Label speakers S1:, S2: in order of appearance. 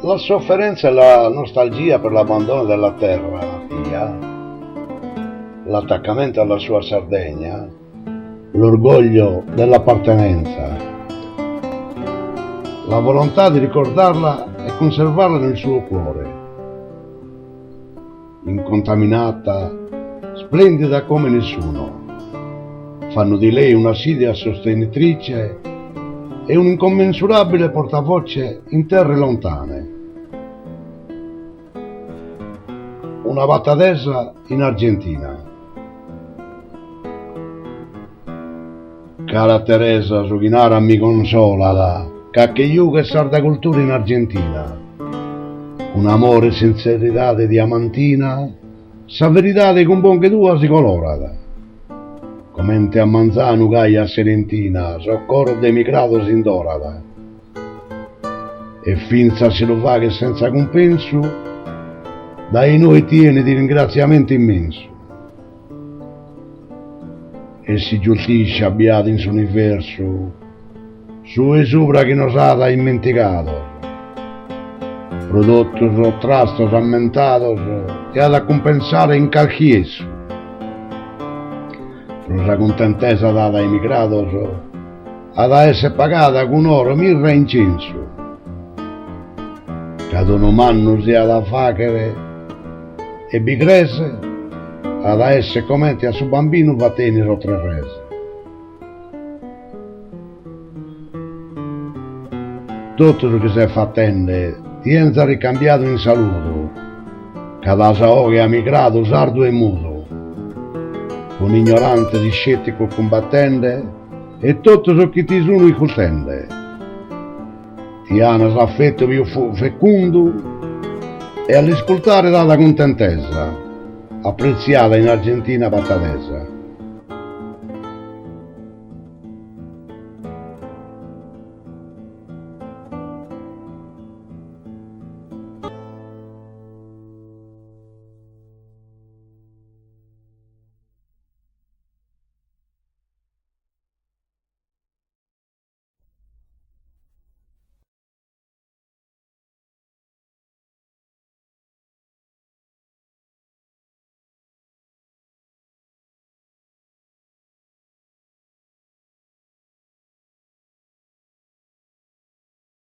S1: La sofferenza e la nostalgia per l'abbandono della terra natia, l'attaccamento alla sua Sardegna, l'orgoglio dell'appartenenza, la volontà di ricordarla e conservarla nel suo cuore, incontaminata, splendida come nessuno, fanno di lei un'assidua sostenitrice e un incommensurabile portavoce in terre lontane. Una battadesa in Argentina. Cara Teresa, su chinara mi consola, che io che sarda cultura in Argentina. Un amore e sincerità diamantina, sa verità con buon che tua si colorata. Commente a Manzano gaia serentina, soccorro emigrato sin dorata. E finza se lo fa che senza compenso, dai noi tiene di ringraziamento immenso. E si giustisce abbiato in suo universo, su e sopra che nos ha dimenticato. Prodotti sottratti, ammentato, e ha da compensare in calchieso. La contentezza data ai migrados ha da essere pagata con oro, mirra e incenso. Cada un umano si ha da fare e bigrese ha da essere come a suo bambino va tenere o tre rese. Tutto lo che si è fattende tiene ricambiato in saluto, cada sao che ha migrato sardo e muto, con ignorante di scettico combattente e tutto ciò che ti sono i cultende. Ti hanno l'affetto più fecondo e all'ascoltare data contentezza, apprezzata in Argentina battadesa.